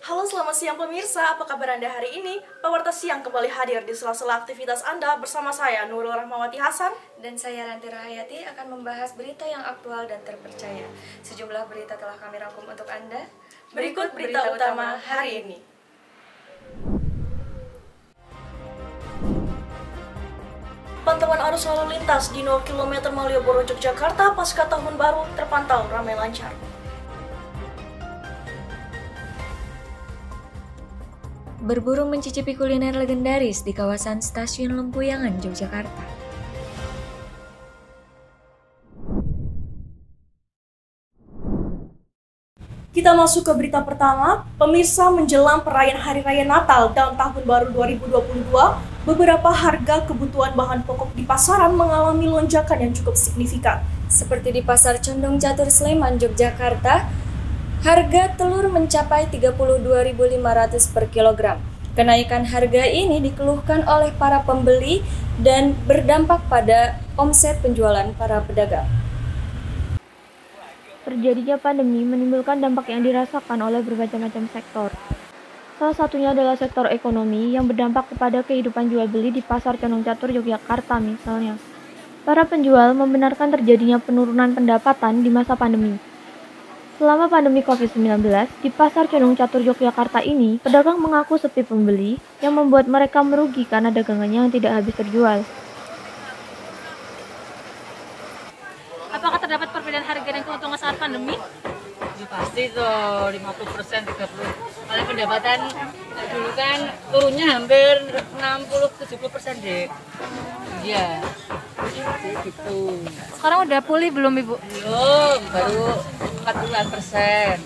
Halo, selamat siang pemirsa. Apa kabar Anda hari ini? Pewarta Siang kembali hadir di sela-sela aktivitas Anda bersama saya, Nurul Rahmawati Hasan. Dan saya Ranti Rahayati akan membahas berita yang aktual dan terpercaya. Sejumlah berita telah kami rangkum untuk Anda. Berikut berita utama hari ini. Pantauan arus lalu lintas di 0 km Malioboro, Yogyakarta pasca tahun baru terpantau ramai lancar. Berburu mencicipi kuliner legendaris di kawasan Stasiun Lempuyangan, Yogyakarta. Kita masuk ke berita pertama. Pemirsa, menjelang perayaan Hari Raya Natal dan Tahun Baru 2022, beberapa harga kebutuhan bahan pokok di pasaran mengalami lonjakan yang cukup signifikan. Seperti di Pasar Condong Catur Sleman, Yogyakarta, harga telur mencapai Rp32.500 per kilogram. Kenaikan harga ini dikeluhkan oleh para pembeli dan berdampak pada omset penjualan para pedagang. Terjadinya pandemi menimbulkan dampak yang dirasakan oleh berbagai macam sektor. Salah satunya adalah sektor ekonomi yang berdampak kepada kehidupan jual beli di Pasar Condong Catur Yogyakarta misalnya. Para penjual membenarkan terjadinya penurunan pendapatan di masa pandemi. Selama pandemi COVID-19, di Pasar Condong Catur Yogyakarta ini, pedagang mengaku sepi pembeli yang membuat mereka merugi karena dagangannya yang tidak habis terjual. Apakah terdapat perbedaan harga dan keuntungan saat pandemi? Ya pasti tuh 50%, 30%. Kalau pendapatan dulu kan turunnya hampir 60-70% deh. Iya. Gitu. Sekarang udah pulih belum Ibu? Belum, baru 40%.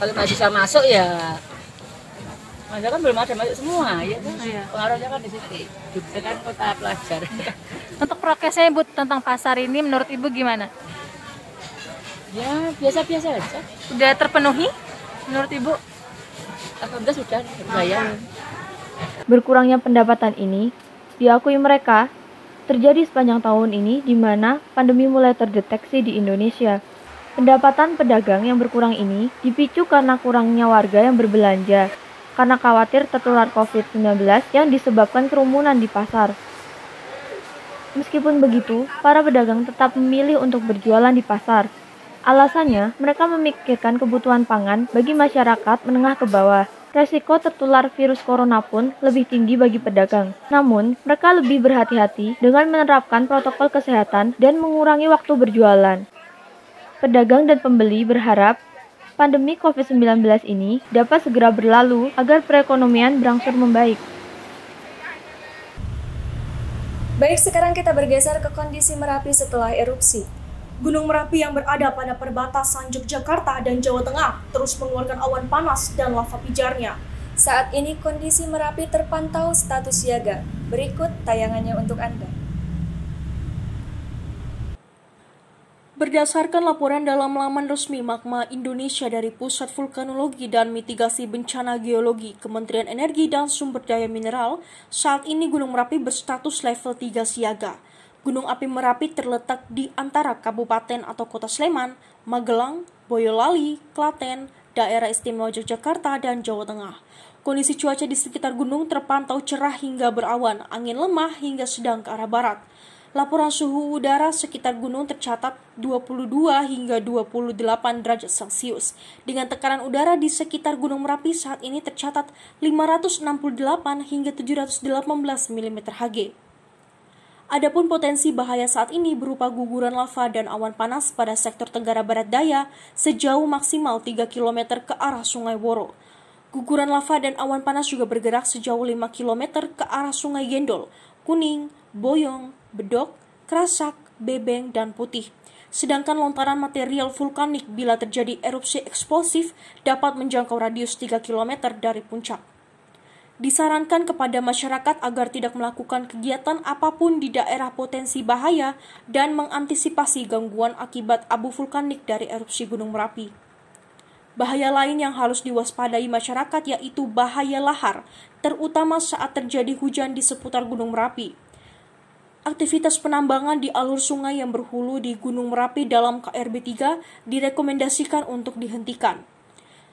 Kalau nggak bisa masuk ya masa kan belum ada masuk semua ya kan? Iya. Pengaruhnya kan di situ. Jogja kan kota pelajar. Untuk prokesnya Ibu tentang pasar ini menurut Ibu gimana? Ya biasa-biasa aja. Udah terpenuhi menurut Ibu? Alhamdulillah sudah bayar. Berkurangnya pendapatan ini diakui mereka terjadi sepanjang tahun ini di mana pandemi mulai terdeteksi di Indonesia. Pendapatan pedagang yang berkurang ini dipicu karena kurangnya warga yang berbelanja karena khawatir tertular COVID-19 yang disebabkan kerumunan di pasar. Meskipun begitu, para pedagang tetap memilih untuk berjualan di pasar. Alasannya, mereka memikirkan kebutuhan pangan bagi masyarakat menengah ke bawah. Resiko tertular virus corona pun lebih tinggi bagi pedagang. Namun, mereka lebih berhati-hati dengan menerapkan protokol kesehatan dan mengurangi waktu berjualan. Pedagang dan pembeli berharap pandemi COVID-19 ini dapat segera berlalu agar perekonomian berangsur membaik. Baik, sekarang kita bergeser ke kondisi Merapi setelah erupsi. Gunung Merapi yang berada pada perbatasan Yogyakarta dan Jawa Tengah terus mengeluarkan awan panas dan lava pijarnya. Saat ini kondisi Merapi terpantau status siaga. Berikut tayangannya untuk Anda. Berdasarkan laporan dalam laman resmi Magma Indonesia dari Pusat Vulkanologi dan Mitigasi Bencana Geologi Kementerian Energi dan Sumber Daya Mineral, saat ini Gunung Merapi berstatus level 3 siaga. Gunung api Merapi terletak di antara Kabupaten atau Kota Sleman, Magelang, Boyolali, Klaten, Daerah Istimewa Yogyakarta, dan Jawa Tengah. Kondisi cuaca di sekitar gunung terpantau cerah hingga berawan, angin lemah hingga sedang ke arah barat. Laporan suhu udara sekitar gunung tercatat 22 hingga 28 derajat Celcius. Dengan tekanan udara di sekitar Gunung Merapi saat ini tercatat 568 hingga 718 mm Hg. Adapun potensi bahaya saat ini berupa guguran lava dan awan panas pada sektor Tenggara Barat Daya sejauh maksimal 3 km ke arah Sungai Woro. Guguran lava dan awan panas juga bergerak sejauh 5 km ke arah Sungai Gendol, Kuning, Boyong, Bedok, Kerasak, Bebeng, dan Putih. Sedangkan lontaran material vulkanik bila terjadi erupsi eksplosif dapat menjangkau radius 3 km dari puncak. Disarankan kepada masyarakat agar tidak melakukan kegiatan apapun di daerah potensi bahaya dan mengantisipasi gangguan akibat abu vulkanik dari erupsi Gunung Merapi. Bahaya lain yang harus diwaspadai masyarakat yaitu bahaya lahar, terutama saat terjadi hujan di seputar Gunung Merapi. Aktivitas penambangan di alur sungai yang berhulu di Gunung Merapi dalam KRB 3 direkomendasikan untuk dihentikan.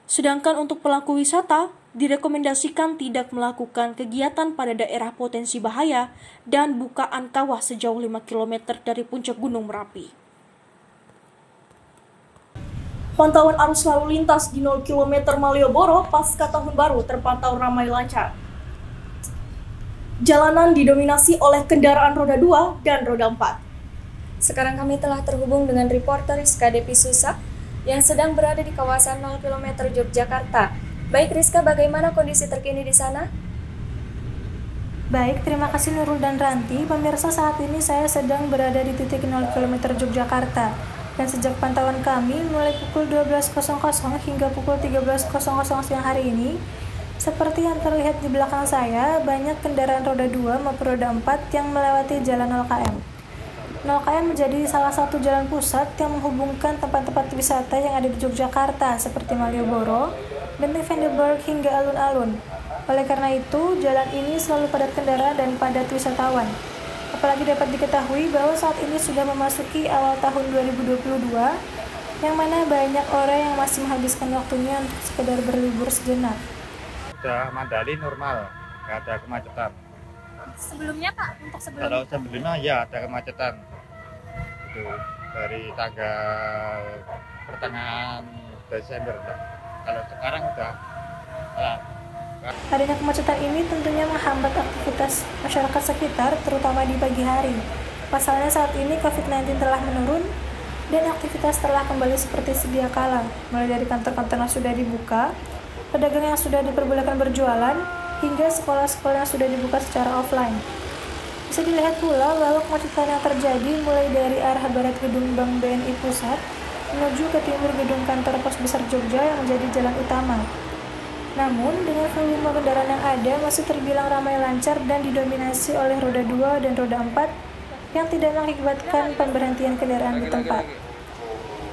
Sedangkan untuk pelaku wisata, direkomendasikan tidak melakukan kegiatan pada daerah potensi bahaya dan bukaan kawah sejauh 5 km dari puncak Gunung Merapi. Pantauan arus lalu lintas di 0 km Malioboro pasca tahun baru terpantau ramai lancar. Jalanan didominasi oleh kendaraan roda 2 dan roda 4. Sekarang kami telah terhubung dengan reporter Rizka Depi Susak yang sedang berada di kawasan 0 km Yogyakarta. Baik Rizka, bagaimana kondisi terkini di sana? Baik, terima kasih Nurul dan Ranti. Pemirsa, saat ini saya sedang berada di titik 0 km Yogyakarta. Dan sejak pantauan kami mulai pukul 12.00 hingga pukul 13.00 siang hari ini, seperti yang terlihat di belakang saya, banyak kendaraan roda 2 maupun roda 4 yang melewati jalan 0 km. 0 km menjadi salah satu jalan pusat yang menghubungkan tempat-tempat wisata yang ada di Yogyakarta seperti Malioboro, Benteng Vandenberg hingga alun-alun. Oleh karena itu, jalan ini selalu padat kendaraan dan padat wisatawan. Apalagi dapat diketahui bahwa saat ini sudah memasuki awal tahun 2022, yang mana banyak orang yang masih menghabiskan waktunya untuk sekedar berlibur sejenak. Sudah Mandali normal, nggak ada kemacetan. Sebelumnya Pak, untuk Kalau sebelumnya ya ada kemacetan. Itu dari tanggal pertengahan Desember. Kalau sekarang udah pelan. Adanya kemacetan ini tentunya menghambat aktivitas masyarakat sekitar, terutama di pagi hari. Pasalnya saat ini COVID-19 telah menurun dan aktivitas telah kembali seperti sedia kala, mulai dari kantor-kantor yang sudah dibuka, pedagang yang sudah diperbolehkan berjualan, hingga sekolah-sekolah yang sudah dibuka secara offline. Bisa dilihat pula bahwa kemacetan yang terjadi mulai dari arah barat gedung Bank BNI Pusat menuju ke timur gedung kantor Pos Besar Jogja yang menjadi jalan utama. Namun, dengan volume kendaraan yang ada masih terbilang ramai lancar dan didominasi oleh roda 2 dan roda 4 yang tidak mengakibatkan pemberhentian kendaraan di tempat.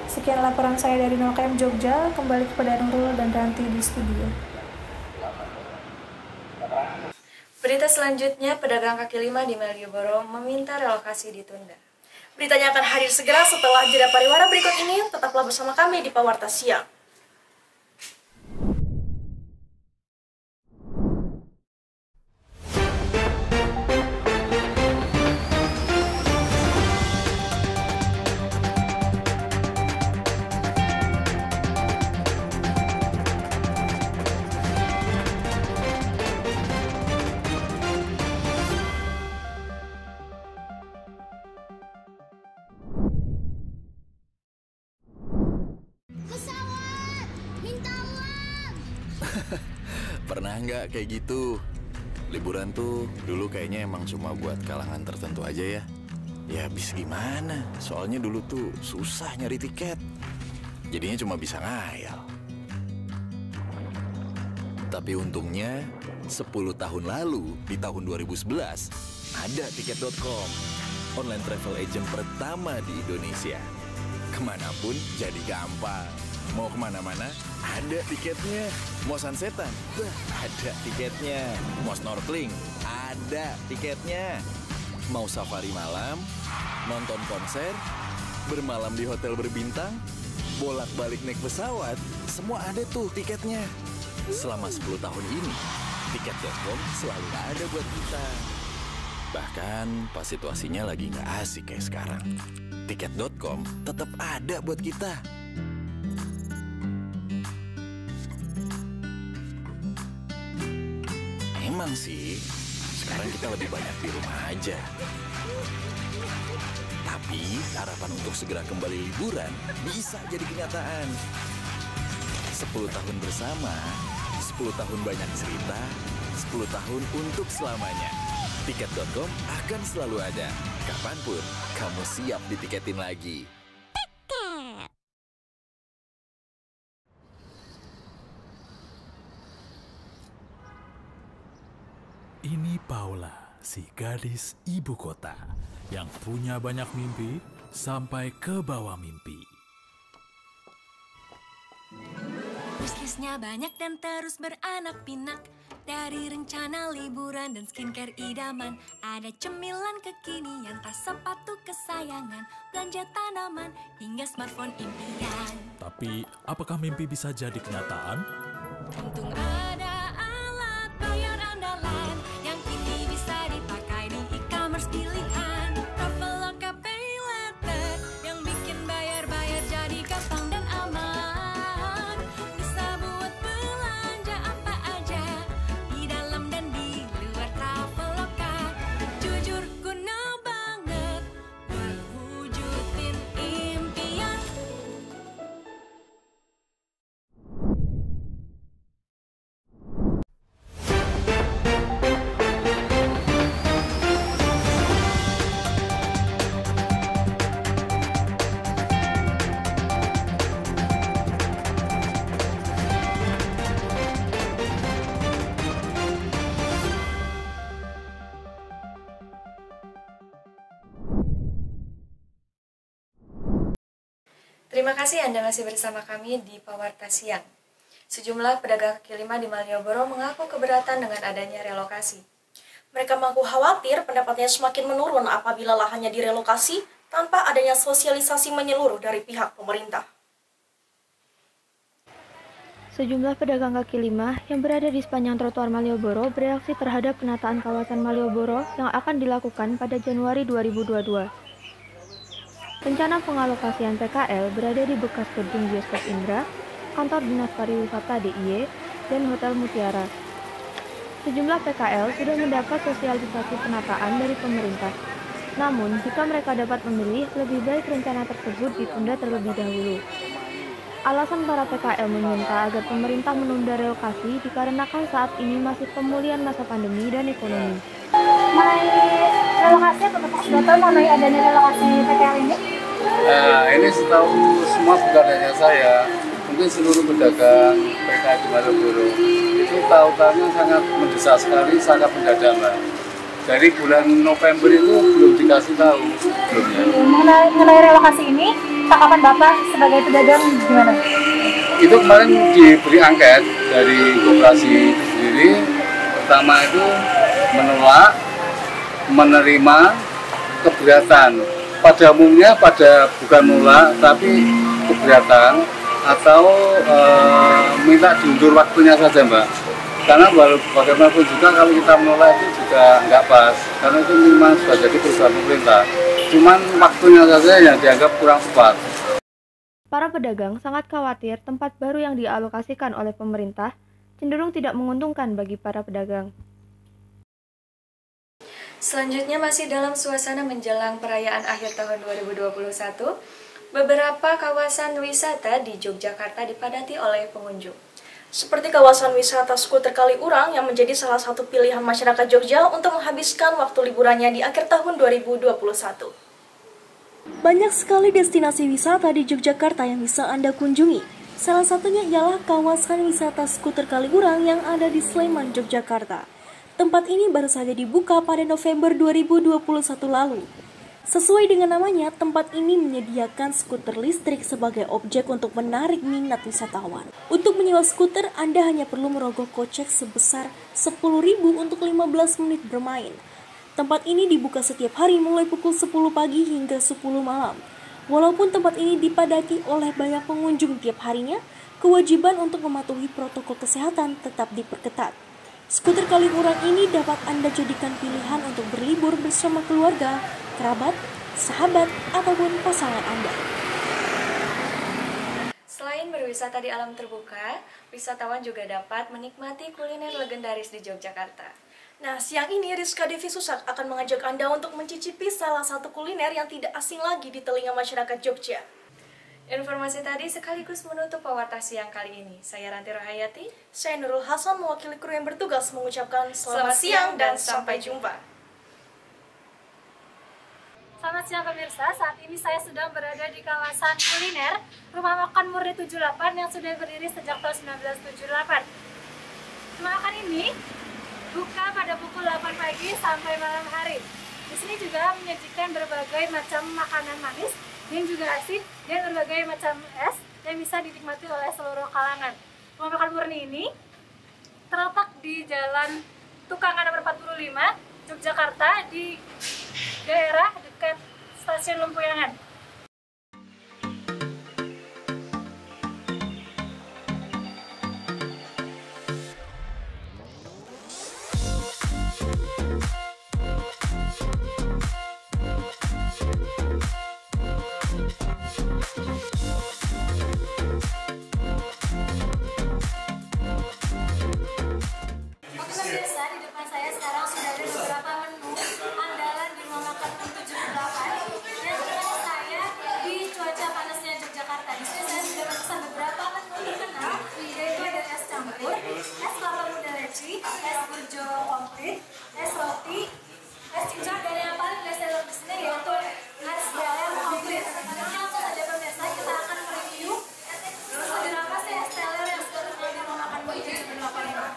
Sekian laporan saya dari 0 km Jogja, kembali kepada Nurul dan Ranti di studio. Berita selanjutnya, pedagang kaki lima di Malioboro meminta relokasi ditunda. Beritanya akan hadir segera setelah jeda pariwara berikut ini. Tetaplah bersama kami di Pawarta Siang. Pernah nggak kayak gitu? Liburan tuh dulu kayaknya emang cuma buat kalangan tertentu aja ya. Ya habis gimana? Soalnya dulu tuh susah nyari tiket. Jadinya cuma bisa ngayal. Tapi untungnya 10 tahun lalu di tahun 2011 ada tiket.com, online travel agent pertama di Indonesia. Kemanapun jadi gampang. Mau kemana-mana, ada tiketnya. Mau sunsetan, ada tiketnya. Mau snorkeling, ada tiketnya. Mau safari malam, nonton konser, bermalam di hotel berbintang, bolak-balik naik pesawat, semua ada tuh tiketnya. Selama 10 tahun ini, tiket.com selalu ada buat kita. Bahkan pas situasinya lagi nggak asik kayak sekarang, tiket.com tetap ada buat kita. Emang sih, sekarang kita lebih banyak di rumah aja. Tapi harapan untuk segera kembali liburan bisa jadi kenyataan. 10 tahun bersama, 10 tahun banyak cerita, 10 tahun untuk selamanya. Tiket.com akan selalu ada. Kapanpun kamu siap ditiketin lagi. Ini Paula, si gadis ibu kota yang punya banyak mimpi sampai ke bawah mimpi. Bisnisnya banyak dan terus beranak pinak. Dari rencana liburan dan skincare idaman, ada cemilan kekinian, tas sepatu kesayangan, belanja tanaman, hingga smartphone impian. Tapi, apakah mimpi bisa jadi kenyataan? Untung ada alat bayar andalan yang kini bisa dipakai di e-commerce pilihan. Traveloka Pay Later yang bikin bayar-bayar jadi gampang dan aman. Bisa buat belanja apa aja di dalam dan di luar Traveloka. Jujur guna banget buat wujudin impian. Terima kasih Anda masih bersama kami di Pawarta Siang. Sejumlah pedagang kaki lima di Malioboro mengaku keberatan dengan adanya relokasi. Mereka mengaku khawatir pendapatnya semakin menurun apabila lahannya direlokasi tanpa adanya sosialisasi menyeluruh dari pihak pemerintah. Sejumlah pedagang kaki lima yang berada di sepanjang trotoar Malioboro bereaksi terhadap penataan kawasan Malioboro yang akan dilakukan pada Januari 2022. Rencana pengalokasian PKL berada di bekas gedung Bioskop Indra, kantor Dinas Pariwisata DIY, dan Hotel Mutiara. Sejumlah PKL sudah mendapat sosialisasi penataan dari pemerintah. Namun, jika mereka dapat memilih, lebih baik rencana tersebut ditunda terlebih dahulu. Alasan para PKL meminta agar pemerintah menunda relokasi dikarenakan saat ini masih pemulihan masa pandemi dan ekonomi. Mengenai relokasi, apakah sudah tahu mengenai adanya relokasi PKL ini? Ini setahu semua bukan hanya saya, mungkin seluruh pedagang PKL di Malioboro itu tahu-tahunya sangat mendesak sekali, sangat mendadak Mbak. Dari bulan November itu belum dikasih tahu sebelumnya. Mengenai relokasi ini, tanggapan Bapak sebagai pedagang gimana? Itu kemarin diberi angket dari koperasi itu sendiri. Pertama itu menolak, menerima, keberatan. Pada umumnya bukan menolak, tapi keberatan atau minta diundur waktunya saja Mbak. Karena bagaimanapun juga kalau kita menolak itu juga nggak pas, karena itu memang sudah jadi perusahaan pemerintah. Cuman waktunya saja yang dianggap kurang tepat. Para pedagang sangat khawatir tempat baru yang dialokasikan oleh pemerintah cenderung tidak menguntungkan bagi para pedagang. Selanjutnya masih dalam suasana menjelang perayaan akhir tahun 2021, beberapa kawasan wisata di Yogyakarta dipadati oleh pengunjung. Seperti kawasan wisata skuter Kaliurang yang menjadi salah satu pilihan masyarakat Jogja untuk menghabiskan waktu liburannya di akhir tahun 2021. Banyak sekali destinasi wisata di Yogyakarta yang bisa Anda kunjungi. Salah satunya ialah kawasan wisata skuter Kaliurang yang ada di Sleman, Yogyakarta. Tempat ini baru saja dibuka pada November 2021 lalu. Sesuai dengan namanya, tempat ini menyediakan skuter listrik sebagai objek untuk menarik minat wisatawan. Untuk menyewa skuter, Anda hanya perlu merogoh kocek sebesar 10.000 untuk 15 menit bermain. Tempat ini dibuka setiap hari mulai pukul 10 pagi hingga 10 malam. Walaupun tempat ini dipadati oleh banyak pengunjung tiap harinya, kewajiban untuk mematuhi protokol kesehatan tetap diperketat. Skuter Kaliurang ini dapat Anda jadikan pilihan untuk berlibur bersama keluarga, kerabat, sahabat, ataupun pasangan Anda. Selain berwisata di alam terbuka, wisatawan juga dapat menikmati kuliner legendaris di Yogyakarta. Nah, siang ini Rizka Devi Susak akan mengajak Anda untuk mencicipi salah satu kuliner yang tidak asing lagi di telinga masyarakat Jogja. Informasi tadi sekaligus menutup Pawarta Siang kali ini. Saya Ranti Rohayati. Saya Nurul Hasan mewakili kru yang bertugas mengucapkan selamat siang dan sampai jumpa. Selamat siang pemirsa, saat ini saya sedang berada di kawasan kuliner Rumah Makan Murni 78 yang sudah berdiri sejak tahun 1978. Rumah makan ini buka pada pukul 8 pagi sampai malam hari. Di sini juga menyajikan berbagai macam makanan manis yang juga asin dan berbagai macam es yang bisa dinikmati oleh seluruh kalangan. Rumah Makan Murni ini terletak di Jalan Tukangan nomor 45, Yogyakarta, di daerah dekat Stasiun Lempuyangan. Es burjo komplit, es roti, es cincang, dan yang paling best seller di sini yaitu es teler komplit. Langsung saja pemirsa, kita akan mereview segera apa sih es teler yang sudah terkenal di rumah makan Muri 78 ini.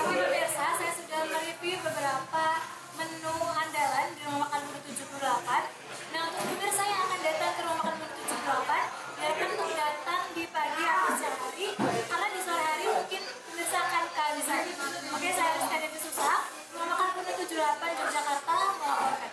Pemirsa, saya sudah mereview beberapa menu andalan di rumah makan Muri 78. Nah, untuk pemirsa yang akan datang ke rumah makan Muri 78, diharapkan untuk datang di pagi atau siang hari, karena di sore hari mungkin pemirsa akan kehabisan. Oke, saya Rizka Devi Susah, rumah makan Muri 78 Yogyakarta melaporkan.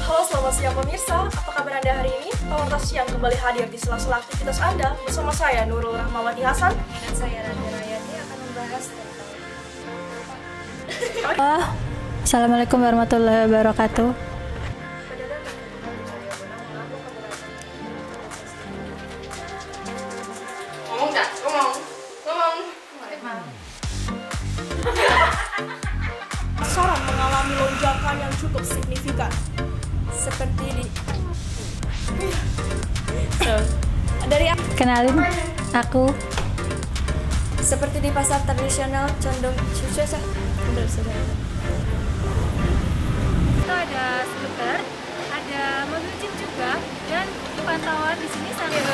Halo, selamat siang pemirsa. Apa kabar Anda hari ini? Tawartas Siang kembali hadir di sela-sela aktivitas Anda bersama saya Nurul Rahmawati Hasan Dan saya Rani Rayani akan membahas tentang Assalamualaikum warahmatullahi wabarakatuh. Pasaran mengalami lonjakan yang cukup signifikan. seperti di Kenalin, aku seperti di pasar tradisional Condong Cucusa. Itu ada skuter, ada mobil jeep juga, dan pantauan di sini sangat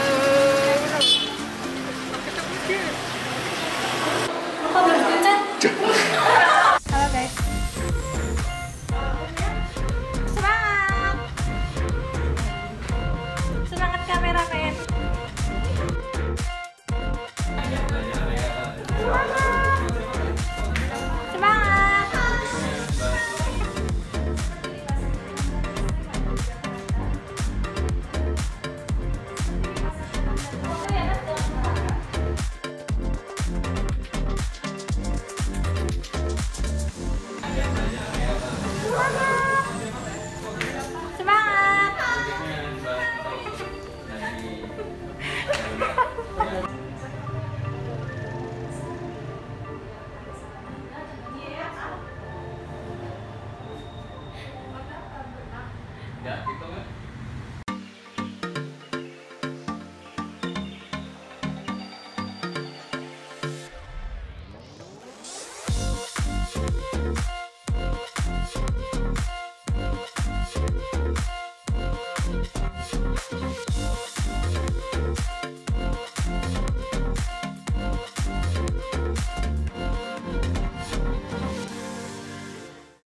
halo guys. semangat kameramen. Ya, gitu kan.